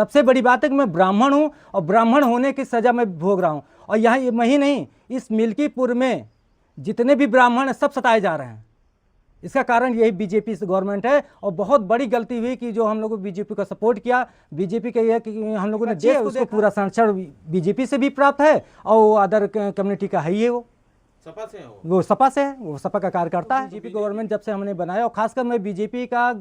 सबसे बड़ी बात है कि मैं ब्राह्मण हूँ और ब्राह्मण होने की सज़ा मैं भोग रहा हूँ। और यहाँ मैं ही नहीं, इस मिल्कीपुर में जितने भी ब्राह्मण हैं सब सताए जा रहे हैं। इसका कारण यही बीजेपी से गवर्नमेंट है। और बहुत बड़ी गलती हुई कि जो हम लोगों को बीजेपी का सपोर्ट किया। बीजेपी का यह है कि हम लोगों ने देश उसको पूरा संरक्षण बीजेपी से भी प्राप्त है और वो अदर कम्युनिटी का है ही है। सपा से है वो सपा से है, वो सपा का कार्यकर्ता है। बीजेपी गवर्नमेंट जब से हमने बनाया, और खासकर मैं बीजेपी का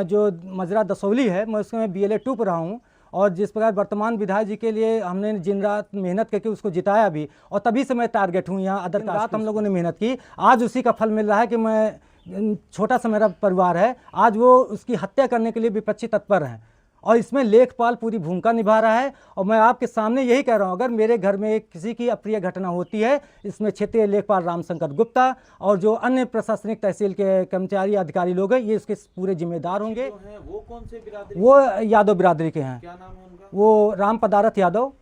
जो मजरा दसौली है, मैं उसमें BLA 2 पर रहा हूँ। और जिस प्रकार वर्तमान विधायक जी के लिए हमने दिन रात मेहनत करके उसको जिताया भी, और तभी से मैं टारगेट हूँ यहाँ। अदर रात हम लोगों ने मेहनत की, आज उसी का फल मिल रहा है कि मैं छोटा सा मेरा परिवार है, आज वो उसकी हत्या करने के लिए विपक्षी तत्पर हैं। और इसमें लेखपाल पूरी भूमिका निभा रहा है। और मैं आपके सामने यही कह रहा हूँ, अगर मेरे घर में किसी की अप्रिय घटना होती है, इसमें क्षेत्रीय लेखपाल रामशंकर गुप्ता और जो अन्य प्रशासनिक तहसील के कर्मचारी अधिकारी लोग हैं, ये इसके पूरे जिम्मेदार होंगे। वो कौन से बिरादरी? वो यादव बिरादरी के हैं। क्या नाम है उनका? वो राम पदारथ यादव,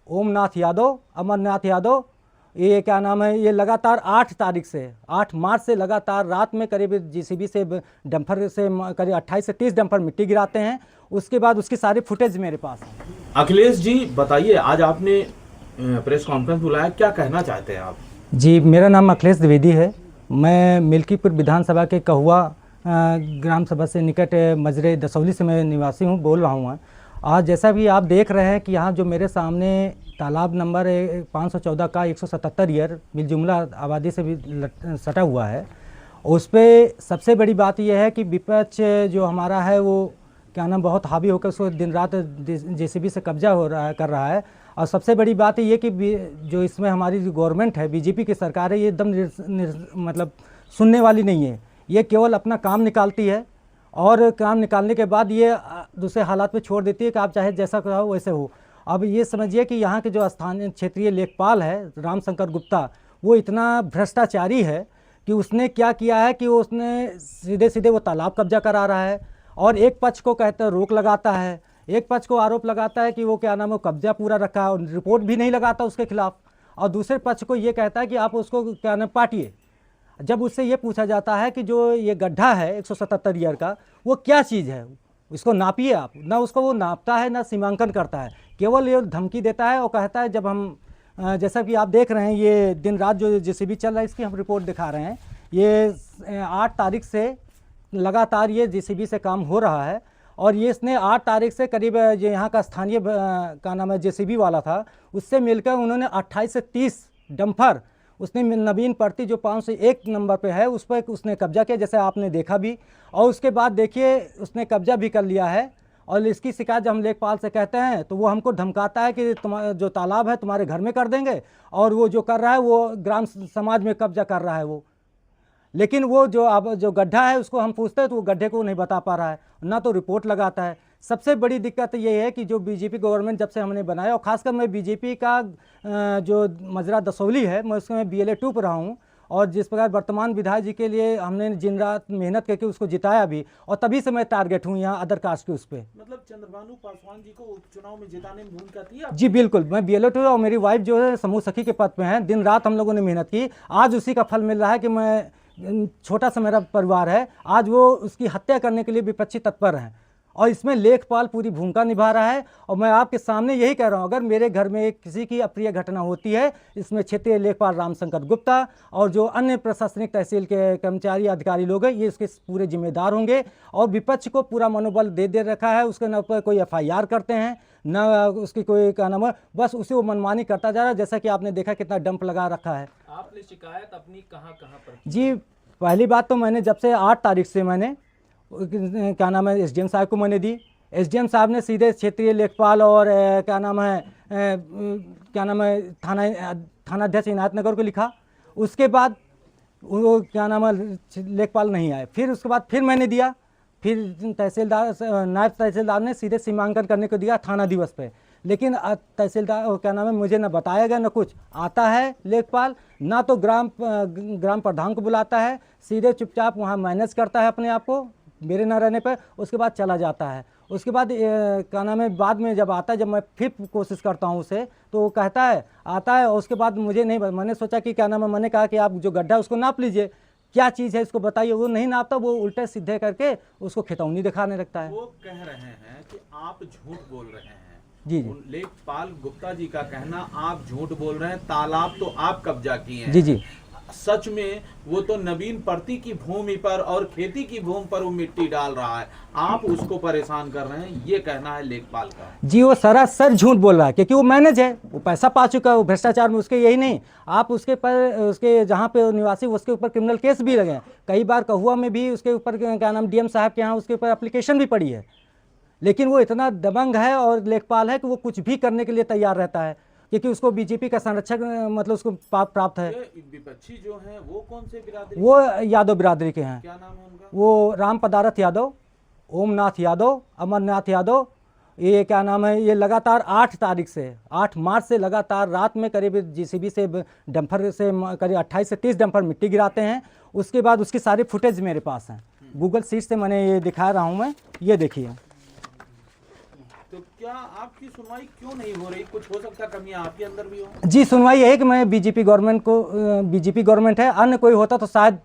ओमनाथ यादव, अमरनाथ यादव। ये क्या नाम है, ये लगातार 8 तारीख से 8 मार्च से लगातार रात में करीब JCB से डंपर से करीब 28 से 30 डंपर मिट्टी गिराते हैं। उसके बाद उसकी सारी फुटेज मेरे पास है। अखिलेश जी बताइए, आज आपने प्रेस कॉन्फ्रेंस बुलाया, क्या कहना चाहते हैं आप? जी, मेरा नाम अखिलेश द्विवेदी है। मैं मिल्कीपुर विधानसभा के कहुआ ग्राम सभा से निकट मजरे दसौली से मैं निवासी हूँ, बोल रहा हूँ। आज जैसा भी आप देख रहे हैं कि यहाँ जो मेरे सामने तालाब नंबर 514 का 177 ईयर मिलजुमला आबादी से भी सटा हुआ है, उस पर सबसे बड़ी बात यह है कि विपक्ष जो हमारा है वो क्या नाम बहुत हावी होकर उसको दिन रात JCB से कब्जा कर रहा है। और सबसे बड़ी बात ये कि जो इसमें हमारी जो गवर्नमेंट है, BJP की सरकार है, ये एकदम मतलब सुनने वाली नहीं है। ये केवल अपना काम निकालती है और काम निकालने के बाद ये दूसरे हालात पे छोड़ देती है कि आप चाहे जैसा कहो वैसे हो। अब ये समझिए कि यहाँ के जो स्थानीय क्षेत्रीय लेखपाल है रामशंकर गुप्ता, वो इतना भ्रष्टाचारी है कि उसने क्या किया है कि उसने सीधे सीधे वो तालाब कब्जा करा रहा है और एक पक्ष को कहते हैं रोक लगाता है, एक पक्ष को आरोप लगाता है कि वो क्या नाम है कब्जा पूरा रखा है और रिपोर्ट भी नहीं लगाता उसके खिलाफ, और दूसरे पक्ष को ये कहता है कि आप उसको क्या नाम पाटिए। जब उससे ये पूछा जाता है कि जो ये गड्ढा है 177 ईयर का, वो क्या चीज़ है, इसको नापिए आप, ना उसको वो नापता है ना सीमांकन करता है, केवल ये धमकी देता है और कहता है जब हम जैसा कि आप देख रहे हैं ये दिन रात जो JCB चल रहा है इसकी हम रिपोर्ट दिखा रहे हैं। ये 8 तारीख से लगातार ये JCB से काम हो रहा है और ये इसने 8 तारीख से करीब जो यहाँ का स्थानीय का नाम है JCB वाला था, उससे मिलकर उन्होंने 28 से 30 डंपर उसने नवीन पड़ती जो 501 नंबर पे है उस पर उसने कब्जा किया, जैसे आपने देखा भी। और उसके बाद देखिए उसने कब्जा भी कर लिया है और इसकी शिकायत जब हम लेखपाल से कहते हैं तो वो हमको धमकाता है कि तुम्हारा जो तालाब है तुम्हारे घर में कर देंगे, और वो जो कर रहा है वो ग्राम समाज में कब्जा कर रहा है वो। लेकिन वो जो अब जो गड्ढा है उसको हम पूछते हैं तो वो गड्ढे को नहीं बता पा रहा है, ना तो रिपोर्ट लगाता है। सबसे बड़ी दिक्कत ये है कि जो BJP गवर्नमेंट जब से हमने बनाया, और ख़ासकर मैं BJP का जो मजरा दसौली है, मैं उसमें BLA 2 पर रहा हूँ। और जिस प्रकार वर्तमान विधायक जी के लिए हमने दिन रात मेहनत करके उसको जिताया भी, और तभी से मैं टारगेट हूँ यहाँ अदर कास्ट के उस पर। मतलब चंद्रभानु पासवान जी को उपचुनाव में जिताने में भूमिका थी? जी बिल्कुल, मैं BLA 2 और मेरी वाइफ जो है समूह सखी के पद पे हैं। दिन रात हम लोगों ने मेहनत की, आज उसी का फल मिल रहा है कि मैं छोटा सा मेरा परिवार है, आज वो उसकी हत्या करने के लिए विपक्षी तत्पर हैं। और इसमें लेखपाल पूरी भूमिका निभा रहा है। और मैं आपके सामने यही कह रहा हूँ, अगर मेरे घर में किसी की अप्रिय घटना होती है, इसमें क्षेत्रीय लेखपाल रामशंकर गुप्ता और जो अन्य प्रशासनिक तहसील के कर्मचारी अधिकारी लोग हैं, ये इसके पूरे जिम्मेदार होंगे। और विपक्ष को पूरा मनोबल दे रखा है, उसके न पर कोई FIR करते हैं न उसकी कोई क्या नाम है, बस उसे वो मनमानी करता जा रहा है। जैसा कि आपने देखा कितना डंप लगा रखा है। आपने शिकायत अपनी कहाँ पर? जी, पहली बात तो मैंने जब से 8 तारीख से मैंने क्या नाम है SDM साहब को मैंने दी। SDM साहब ने सीधे क्षेत्रीय लेखपाल और क्या नाम है थानाध्यक्ष इनायत नगर को लिखा। उसके बाद वो क्या नाम है लेखपाल नहीं आए, फिर उसके बाद फिर मैंने दिया, फिर तहसीलदार नायब तहसीलदार ने सीधे सीमांकन करने को दिया थाना दिवस पे। लेकिन तहसीलदार क्या नाम है मुझे ना बताया गया, ना कुछ आता है लेखपाल, ना तो ग्राम प्रधान को बुलाता है, सीधे चुपचाप वहाँ मैनेज करता है अपने आप को मेरे ना रहने पर, उसके बाद चला जाता है। उसके बाद क्या नाम है बाद में जब आता है, जब मैं फिर कोशिश करता हूँ उसे, तो वो कहता है आता है, और उसके बाद मुझे नहीं, मैंने सोचा कि क्या नाम है, मैंने कहा कि आप जो गड्ढा उसको नाप लीजिए, क्या चीज़ है इसको बताइए, वो नहीं नापता, वो उल्टे सीधे करके उसको खितौनी दिखाने लगता है। वो कह रहे हैं कि आप झूठ बोल रहे हैं। जी जी लेखपाल गुप्ता जी का कहना, आप झूठ बोल रहे हैं, तालाब तो आप कब्जा किए हैं। जी जी सच में वो तो नवीन पर्ती की भूमि पर और खेती की भूमि पर वो मिट्टी डाल रहा है, आप उसको परेशान कर रहे हैं, ये कहना है लेखपाल का। जी, वो सरासर झूठ बोल रहा है, क्योंकि वो मैनेज है, वो पैसा पा चुका है, वो भ्रष्टाचार में उसके यही नहीं, आप उसके पर उसके जहाँ पे वो निवासी उसके ऊपर क्रिमिनल केस भी लगे हैं कई बार। कहुआ में भी उसके ऊपर क्या नाम डीएम साहब के यहाँ उसके ऊपर एप्लीकेशन भी पड़ी है, लेकिन वो इतना दबंग है और लेखपाल है कि वो कुछ भी करने के लिए तैयार रहता है, क्योंकि उसको बीजेपी का संरक्षक मतलब उसको प्राप्त है। ये विपक्षी जो हैं वो कौन से बिरादरी? वो यादव बिरादरी के हैं। क्या नाम है उनका? वो राम पदारथ यादव, ओमनाथ यादव, अमरनाथ यादव, ये क्या नाम है, ये लगातार 8 तारीख से 8 मार्च से लगातार रात में करीब जेसीबी से डंपर से करीब 28 से 30 डंपर मिट्टी गिराते हैं। उसके बाद उसकी सारी फुटेज मेरे पास हैं, गूगल सीट से मैंने ये दिखा रहा हूँ मैं, ये देखिए। तो क्या आपकी सुनवाई क्यों नहीं हो रही? कुछ हो सकता कमियां आपके अंदर भी हो? जी, सुनवाई यही कि मैं बीजेपी गवर्नमेंट है, अन्य कोई होता तो शायद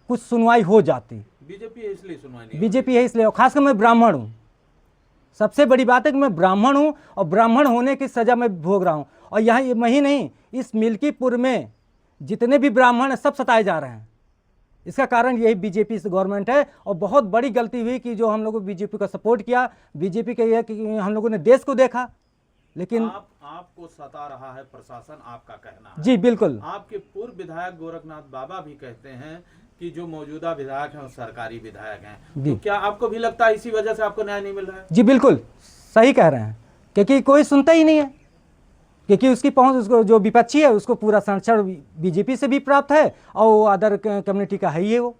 कुछ सुनवाई हो जाती। बीजेपी है इसलिए सुनवाई नहीं हो बीजेपी है इसलिए, और खासकर मैं ब्राह्मण हूँ। सबसे बड़ी बात है कि मैं ब्राह्मण हूँ और ब्राह्मण होने की सज़ा मैं भोग रहा हूँ। और यहाँ वही नहीं, इस मिल्कीपुर में जितने भी ब्राह्मण हैं सब सताए जा रहे हैं। इसका कारण यही बीजेपी गवर्नमेंट है, और बहुत बड़ी गलती हुई कि जो हम लोगों बीजेपी का सपोर्ट किया। बीजेपी के यह कि हम लोगों ने देश को देखा, लेकिन आपको सता रहा है प्रशासन, आपका कहना है। जी बिल्कुल। आपके पूर्व विधायक गोरखनाथ बाबा भी कहते हैं कि जो मौजूदा विधायक हैं वो सरकारी विधायक हैं। तो क्या आपको भी लगता है इसी वजह से आपको न्याय नहीं मिल रहा है? जी बिल्कुल सही कह रहे हैं, क्योंकि कोई सुनता ही नहीं है, क्योंकि उसकी पहुंच उसको जो विपक्षी है उसको पूरा संरक्षण बीजेपी से भी प्राप्त है, और वो अदर कम्युनिटी का है ही है, वो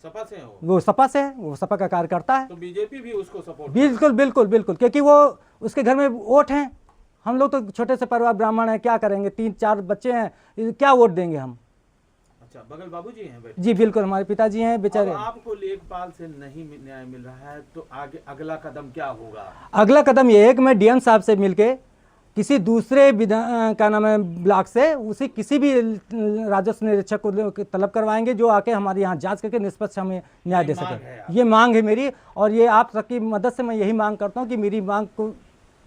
सपा से है, वो सपा से है, वो सपा का कार्यकर्ता है। तो बीजेपी भी उसको सपोर्ट? बिल्कुल बिल्कुल बिल्कुल, क्योंकि वो उसके घर में वोट हैं। हम लोग तो छोटे से परिवार ब्राह्मण हैं, क्या करेंगे, 3-4 बच्चे हैं, क्या वोट देंगे हम? अच्छा, बगल बाबूजी हैं बैठे? जी बिल्कुल, हमारे पिताजी हैं बेचारे। आपको लेखपाल से नहीं न्याय मिल रहा है तो आगे अगला कदम क्या होगा? अगला कदम ये है कि मैं डीएम साहब से मिलके किसी दूसरे क्या नाम है ब्लॉक से उसी किसी भी राजस्व निरीक्षक को तलब करवाएंगे, जो आके हमारे यहाँ जांच करके निष्पक्ष हमें न्याय दे सके। ये मांग है मेरी, और ये आप सबकी मदद से मैं यही मांग करता हूँ कि मेरी मांग को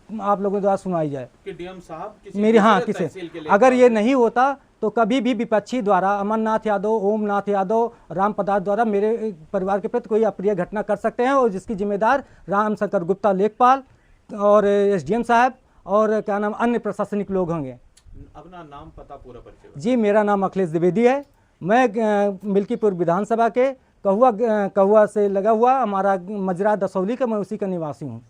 आप लोगों द्वारा सुनाई जाए कि डीएम साहब किसी मेरी, हाँ किसी, अगर ये नहीं होता तो कभी भी विपक्षी द्वारा अमरनाथ यादव, ओमनाथ यादव, राम पदार्थ द्वारा मेरे परिवार के प्रति कोई अप्रिय घटना कर सकते हैं, और जिसकी जिम्मेदार राम शंकर गुप्ता लेखपाल और एसडीएम साहब और क्या नाम अन्य प्रशासनिक लोग होंगे। अपना नाम पता पूरा परिचय? जी, मेरा नाम अखिलेश द्विवेदी है, मैं मिल्कीपुर विधानसभा के कहुआ से लगा हुआ हमारा मजरा दसौली का, मैं उसी का निवासी हूँ।